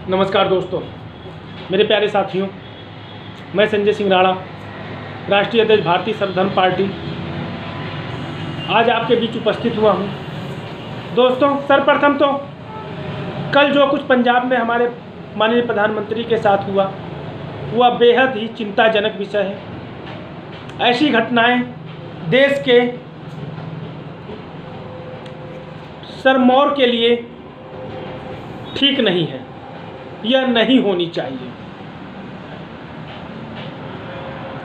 नमस्कार दोस्तों, मेरे प्यारे साथियों, मैं संजय सिंह राणा, राष्ट्रीय अध्यक्ष भारतीय सर्वधर्म पार्टी, आज आपके बीच उपस्थित हुआ हूँ। दोस्तों, सर्वप्रथम तो कल जो कुछ पंजाब में हमारे माननीय प्रधानमंत्री के साथ हुआ वह बेहद ही चिंताजनक विषय है। ऐसी घटनाएं देश के सिरमौर के लिए ठीक नहीं है, यह नहीं होनी चाहिए,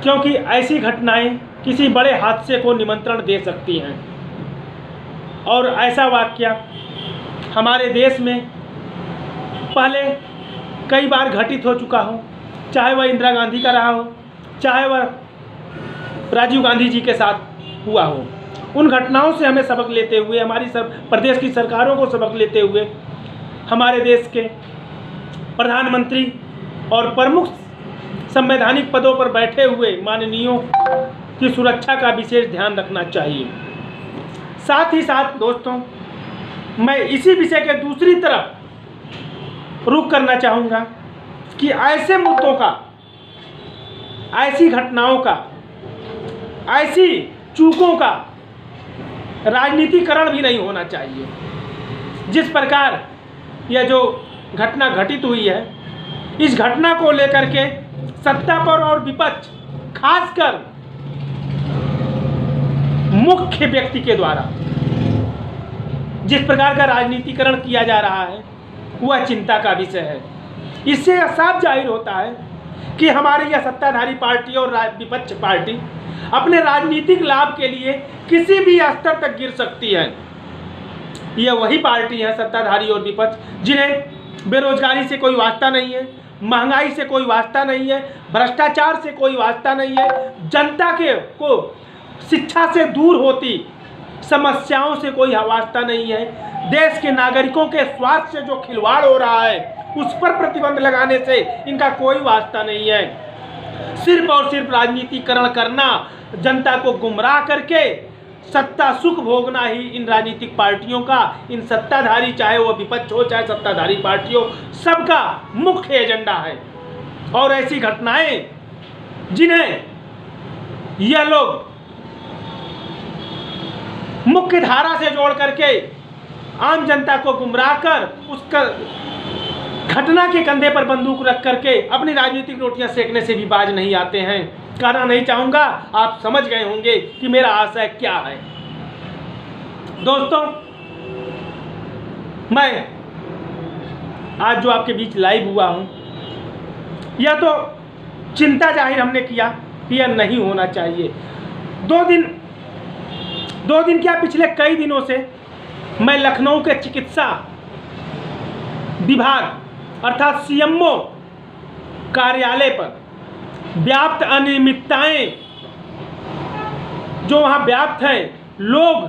क्योंकि ऐसी घटनाएं किसी बड़े हादसे को निमंत्रण दे सकती हैं। और ऐसा वाकया हमारे देश में पहले कई बार घटित हो चुका हो, चाहे वह इंदिरा गांधी का रहा हो, चाहे वह राजीव गांधी जी के साथ हुआ हो। उन घटनाओं से हमें सबक लेते हुए, हमारी प्रदेश की सरकारों को सबक लेते हुए, हमारे देश के प्रधानमंत्री और प्रमुख संवैधानिक पदों पर बैठे हुए माननीयों की सुरक्षा का विशेष ध्यान रखना चाहिए। साथ ही साथ दोस्तों, मैं इसी विषय के दूसरी तरफ रुख करना चाहूँगा कि ऐसे मुद्दों का, ऐसी घटनाओं का, ऐसी चूकों का राजनीतिकरण भी नहीं होना चाहिए। जिस प्रकार यह जो घटना घटित हुई है, इस घटना को लेकर के सत्ता पर और विपक्ष, खासकर मुख्य व्यक्ति के द्वारा जिस प्रकार का राजनीतिकरण किया जा रहा है वह चिंता का विषय है। इससे यह साफ जाहिर होता है कि हमारी यह सत्ताधारी पार्टी और विपक्ष पार्टी अपने राजनीतिक लाभ के लिए किसी भी स्तर तक गिर सकती है। यह वही पार्टी है, सत्ताधारी और विपक्ष, जिन्हें बेरोजगारी से कोई वास्ता नहीं है, महंगाई से कोई वास्ता नहीं है, भ्रष्टाचार से कोई वास्ता नहीं है, जनता को शिक्षा से दूर होती समस्याओं से कोई वास्ता नहीं है, देश के नागरिकों के स्वास्थ्य से जो खिलवाड़ हो रहा है उस पर प्रतिबंध लगाने से इनका कोई वास्ता नहीं है। सिर्फ और सिर्फ राजनीतिकरण करना, जनता को गुमराह करके सत्ता सुख भोगना ही इन राजनीतिक पार्टियों का, इन सत्ताधारी, चाहे वो विपक्ष हो चाहे सत्ताधारी पार्टी हो, सबका मुख्य एजेंडा है। और ऐसी घटनाएं जिन्हें यह लोग मुख्य धारा से जोड़ करके आम जनता को गुमराह कर उसका घटना के कंधे पर बंदूक रख करके अपनी राजनीतिक रोटियां सेकने से भी बाज नहीं आते हैं। कहना नहीं चाहूँगा, आप समझ गए होंगे कि मेरा आशय क्या है। दोस्तों, मैं आज जो आपके बीच लाइव हुआ हूँ, यह तो चिंता जाहिर हमने किया कि यह नहीं होना चाहिए। दो दिन क्या, पिछले कई दिनों से मैं लखनऊ के चिकित्सा विभाग अर्थात सीएमओ कार्यालय पर व्याप्त अनियमितताएं जो वहाँ व्याप्त हैं, लोग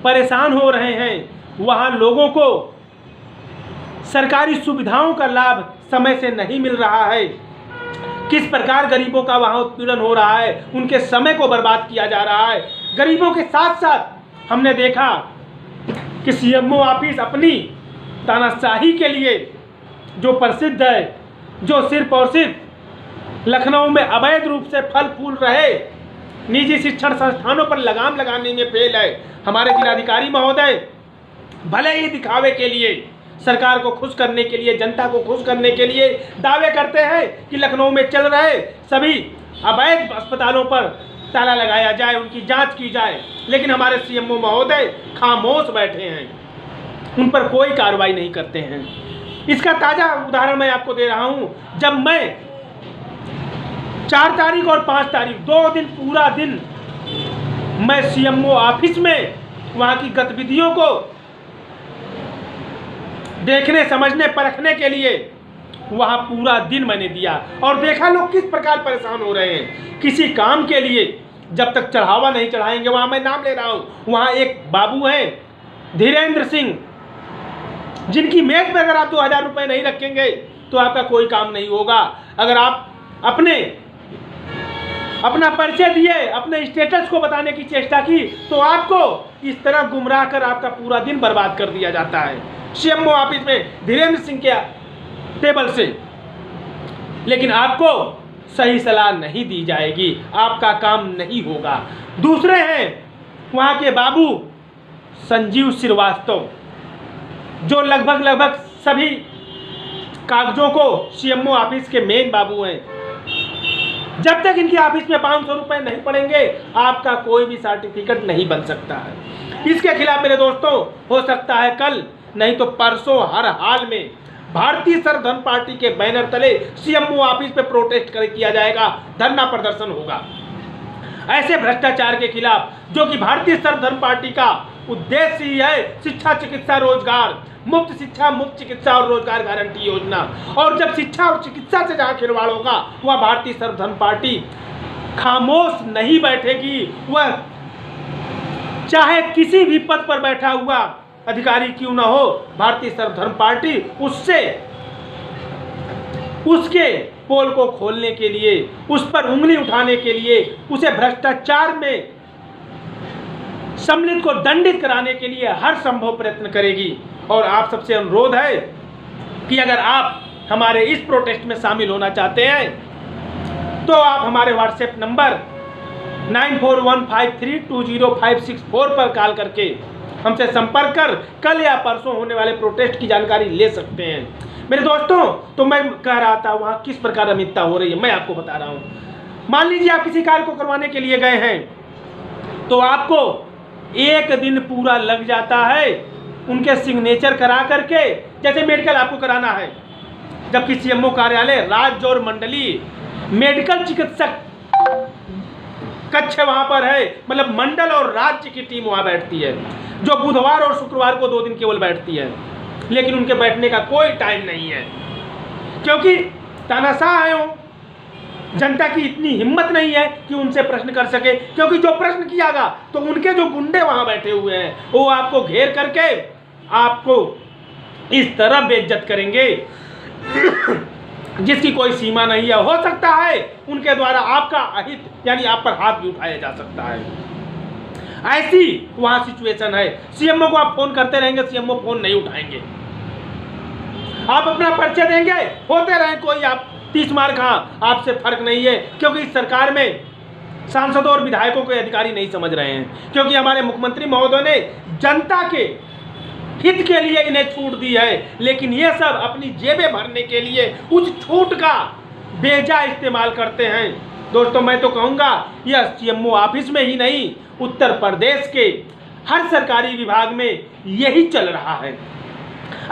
परेशान हो रहे हैं, वहाँ लोगों को सरकारी सुविधाओं का लाभ समय से नहीं मिल रहा है, किस प्रकार गरीबों का वहाँ उत्पीड़न हो रहा है, उनके समय को बर्बाद किया जा रहा है। गरीबों के साथ साथ हमने देखा कि सीएमओ ऑफिस अपनी तानाशाही के लिए जो प्रसिद्ध है, जो सिर्फ और सिर्फ लखनऊ में अवैध रूप से फल फूल रहे निजी शिक्षण संस्थानों पर लगाम लगाने में फेल है। हमारे जिलाधिकारी महोदय भले ही दिखावे के लिए, सरकार को खुश करने के लिए, जनता को खुश करने के लिए दावे करते हैं कि लखनऊ में चल रहे सभी अवैध अस्पतालों पर ताला लगाया जाए, उनकी जांच की जाए, लेकिन हमारे सीएमओ महोदय खामोश बैठे हैं, उन पर कोई कार्रवाई नहीं करते हैं। इसका ताज़ा उदाहरण मैं आपको दे रहा हूं। जब मैं 4 तारीख और 5 तारीख 2 दिन, पूरा दिन मैं सीएमओ ऑफिस में वहां की गतिविधियों को देखने, समझने, परखने के लिए वहां पूरा दिन मैंने दिया और देखा लोग किस प्रकार परेशान हो रहे हैं किसी काम के लिए। जब तक चढ़ावा नहीं चढ़ाएंगे, वहां मैं नाम ले रहा हूं, वहां एक बाबू हैं धीरेन्द्र सिंह, जिनकी मेज पर अगर आप 2000 रुपये नहीं रखेंगे तो आपका कोई काम नहीं होगा। अगर आप अपना परिचय दिए, अपने स्टेटस को बताने की चेष्टा की तो आपको इस तरह गुमराह कर आपका पूरा दिन बर्बाद कर दिया जाता है। सीएमओ ऑफिस में धीरेन्द्र सिंह के टेबल से, लेकिन आपको सही सलाह नहीं दी जाएगी, आपका काम नहीं होगा। दूसरे हैं वहाँ के बाबू संजीव श्रीवास्तव, जो लगभग सभी कागजों को सीएमओ ऑफिस के मेन बाबू हैं। जब तक इनके ऑफिस में 500 रुपए नहीं पड़ेंगे, आपका कोई भी सर्टिफिकेट नहीं बन सकता है। इसके खिलाफ मेरे दोस्तों हो सकता है कल नहीं तो परसों हर हाल में भारतीय सर्वधर्म पार्टी के बैनर तले सीएमओ ऑफिस पे प्रोटेस्ट किया जाएगा, धरना प्रदर्शन होगा। ऐसे भ्रष्टाचार के खिलाफ, जो कि भारतीय सर्वधर्म पार्टी का उद्देश्य ही है शिक्षा, चिकित्सा, रोजगार, मुफ्त शिक्षा, मुफ्त चिकित्सा और रोजगार गारंटी योजना। और जब शिक्षा और चिकित्सा से जहां खिलवाड़ होगा, वह भारतीय सर्वधर्म पार्टी खामोश नहीं बैठेगी। वह चाहे किसी भी पद पर बैठा हुआ अधिकारी क्यों न हो, भारतीय सर्वधर्म पार्टी उसके पोल को खोलने के लिए, उस पर उंगली उठाने के लिए, उसे भ्रष्टाचार में सम्मिलित को दंडित कराने के लिए हर संभव प्रयत्न करेगी। और आप सबसे अनुरोध है कि अगर आप हमारे इस प्रोटेस्ट में शामिल होना चाहते हैं तो आप हमारे व्हाट्सएप नंबर 9415320564 पर कॉल करके हमसे संपर्क कर कल या परसों होने वाले प्रोटेस्ट की जानकारी ले सकते हैं। मेरे दोस्तों, तो मैं कह रहा था वहाँ किस प्रकार अनियमितता हो रही है, मैं आपको बता रहा हूँ। मान लीजिए आप किसी कार्य को करवाने के लिए गए हैं तो आपको 1 दिन पूरा लग जाता है उनके सिग्नेचर करा करके। जैसे मेडिकल आपको कराना है, जबकि सीएमओ कार्यालय, राज्य और मंडलीय मेडिकल चिकित्सक कक्ष वहां पर है, मतलब मंडल और राज्य की टीम वहां बैठती है, जो बुधवार और शुक्रवार को 2 दिन केवल बैठती है। लेकिन उनके बैठने का कोई टाइम नहीं है, क्योंकि तानाशाह है वो। जनता की इतनी हिम्मत नहीं है कि उनसे प्रश्न कर सके, क्योंकि जो प्रश्न कियागा तो उनके जो गुंडे वहां बैठे हुए हैं वो आपको घेर करके आपको इस तरह बेइज्जत करेंगे जिसकी कोई सीमा नहीं है। हो सकता है उनके द्वारा आपका अहित यानी आप पर हाथ भी उठाया जा सकता है। ऐसी वहां सिचुएशन है। सीएमओ को आप फोन करते रहेंगे, सीएमओ फोन नहीं उठाएंगे। आप अपना परिचय देंगे, होते रहे कोई आप 30 मार कहाँ, आपसे फर्क नहीं है। क्योंकि इस सरकार में सांसदों और विधायकों को अधिकारी नहीं समझ रहे हैं, क्योंकि हमारे मुख्यमंत्री महोदय ने जनता के हित के लिए इन्हें छूट दी है, लेकिन ये सब अपनी जेबें भरने के लिए उस छूट का बेजा इस्तेमाल करते हैं। दोस्तों, मैं तो कहूँगा यह सीएमओ ऑफिस में ही नहीं, उत्तर प्रदेश के हर सरकारी विभाग में यही चल रहा है।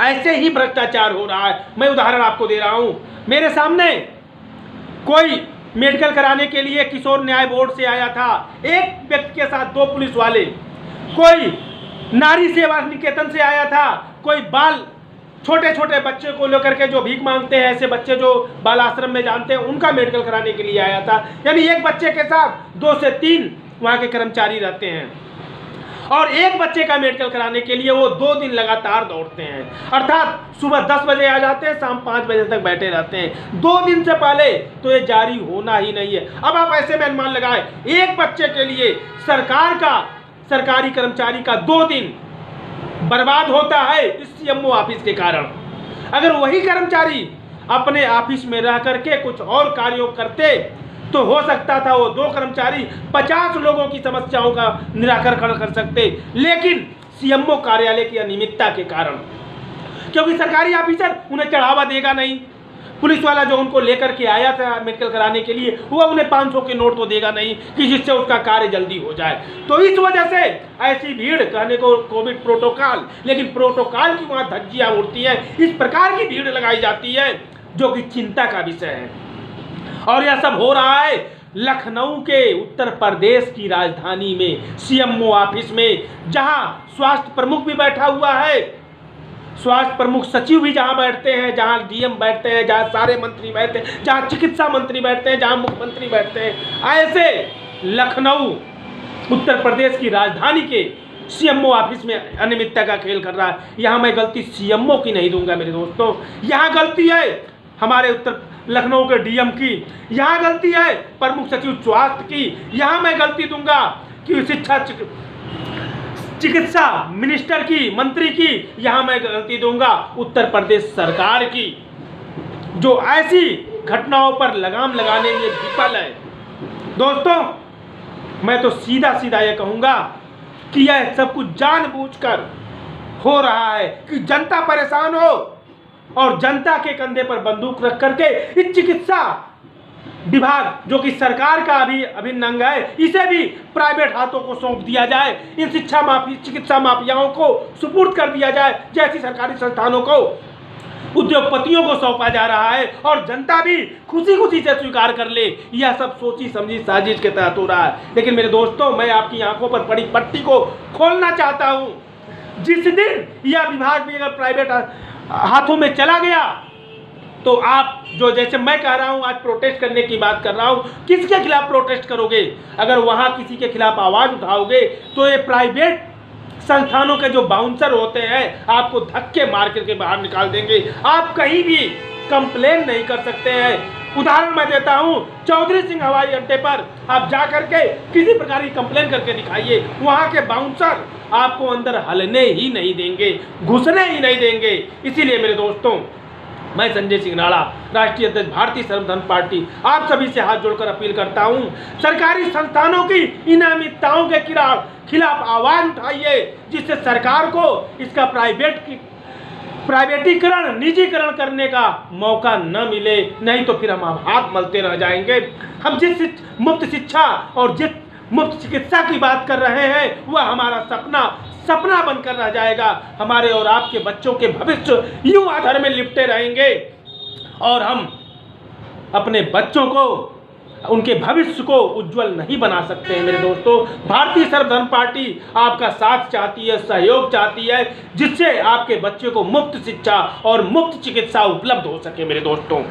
ऐसे ही भ्रष्टाचार हो रहा है। मैं उदाहरण आपको दे रहा हूँ। मेरे सामने कोई मेडिकल कराने के लिए किशोर न्याय बोर्ड से आया था, एक व्यक्ति के साथ 2 पुलिस वाले। कोई नारी सेवा निकेतन से आया था, कोई बाल छोटे छोटे बच्चे को लेकर के जो भीख मांगते हैं, ऐसे बच्चे जो बाल आश्रम में जानते हैं, उनका मेडिकल कराने के लिए आया था। यानी एक बच्चे के साथ 2 से 3 वहाँ के कर्मचारी रहते हैं, और एक बच्चे का मेडिकल कराने के लिए वो 2 दिन लगातार दौड़ते हैं। अर्थात सुबह 10 बजे आ जाते हैं, शाम 5 बजे तक बैठे रहते हैं। 2 दिन से पहले तो ये जारी होना ही नहीं है। अब आप ऐसे में अनुमान लगाए, एक बच्चे के लिए सरकारी कर्मचारी का 2 दिन बर्बाद होता है इस सीएमओ ऑफिस के कारण। अगर वही कर्मचारी अपने ऑफिस में रह करके कुछ और कार्यों करते तो हो सकता था वो 2 कर्मचारी 50 लोगों की समस्याओं का निराकरण कर सकते। लेकिन सीएमओ कार्यालय की अनियमितता के कारण, क्योंकि सरकारी ऑफिसर उन्हें चढ़ावा देगा नहीं, पुलिस वाला जो उनको लेकर के आया था मेडिकल कराने के लिए, वो उन्हें 500 के नोट तो देगा नहीं कि जिससे उसका कार्य जल्दी हो जाए। तो इस वजह से ऐसी भीड़, कहने को कोविड प्रोटोकॉल, लेकिन प्रोटोकॉल की वहाँ धज्जियाँ उड़ती हैं। इस प्रकार की भीड़ लगाई जाती है जो कि चिंता का विषय है। और यह सब हो रहा है लखनऊ के उत्तर प्रदेश की राजधानी में, सीएमओ ऑफिस में, जहां स्वास्थ्य प्रमुख भी बैठा हुआ है, स्वास्थ्य प्रमुख सचिव भी जहां बैठते हैं, जहां डीएम बैठते हैं, जहां सारे मंत्री बैठते हैं, जहां चिकित्सा मंत्री बैठते हैं, जहां मुख्यमंत्री बैठते हैं। ऐसे लखनऊ उत्तर प्रदेश की राजधानी के सीएमओ ऑफिस में अनियमितता का खेल कर रहा है। यहाँ मैं गलती सीएमओ की नहीं दूंगा मेरे दोस्तों, यहाँ गलती है हमारे उत्तर लखनऊ के डीएम की, यहाँ गलती है प्रमुख सचिव स्वास्थ्य की, यहाँ मैं गलती दूंगा कि शिक्षा चिकित्सा मिनिस्टर की, मंत्री की, यहाँ मैं गलती दूंगा उत्तर प्रदेश सरकार की। जो ऐसी घटनाओं पर लगाम लगाने में विफल है। दोस्तों, मैं तो सीधा सीधा ये कहूँगा कि यह सब कुछ जानबूझकर हो रहा है कि जनता परेशान हो और जनता के कंधे पर बंदूक रख करके इस चिकित्सा विभाग, जो कि सरकार का अभिन्न अंग है, इसे भी प्राइवेट हाथों को सौंप दिया जाए। इन चिकित्सा माफियाओं को सुपुर्द कर दिया जाए, जैसी सरकारी संस्थानों को उद्योगपतियों को सौंपा जा रहा है और जनता भी खुशी खुशी से स्वीकार कर ले। यह सब सोची समझी साजिश के तहत हो रहा है। लेकिन मेरे दोस्तों, मैं आपकी आंखों पर पड़ी पट्टी को खोलना चाहता हूं। जिस दिन यह विभाग भी अगर प्राइवेट हाथों में चला गया तो आप, जो जैसे मैं कह रहा हूं, आज प्रोटेस्ट करने की बात कर रहा हूं, किसके खिलाफ प्रोटेस्ट करोगे? अगर वहां किसी के खिलाफ आवाज उठाओगे तो ये प्राइवेट संस्थानों के जो बाउंसर होते हैं आपको धक्के मार करके बाहर निकाल देंगे। आप कहीं भी कंप्लेन नहीं कर सकते हैं। उदाहरण मैं देता हूं, चौधरी सिंह हवाई अड्डे पर आप जा करके किसी प्रकार की कंप्लेन करके दिखाइए, वहां के बाउंसर आपको अंदर हलने ही नहीं देंगे, घुसने ही नहीं देंगे। इसीलिए मेरे दोस्तों, मैं संजय सिंह राणा, राष्ट्रीय अध्यक्ष भारतीय सर्वधर्म पार्टी, आप सभी से हाथ जोड़कर अपील करता हूं, सरकारी संस्थानों की इन अनियमितताओं के खिलाफ आवाज उठाइए, जिससे सरकार को इसका प्राइवेटीकरण, निजीकरण करने का मौका न मिले। नहीं तो फिर हम हाथ मलते रह जाएंगे। हम जिस मुफ्त शिक्षा और जिस मुफ्त चिकित्सा की बात कर रहे हैं, वह हमारा सपना बनकर रह जाएगा। हमारे और आपके बच्चों के भविष्य यूं आधार में लिपटे रहेंगे और हम अपने बच्चों को, उनके भविष्य को उज्जवल नहीं बना सकते हैं। मेरे दोस्तों, भारतीय सर्वधर्म पार्टी आपका साथ चाहती है, सहयोग चाहती है, जिससे आपके बच्चे को मुफ्त शिक्षा और मुफ्त चिकित्सा उपलब्ध हो सके। मेरे दोस्तों।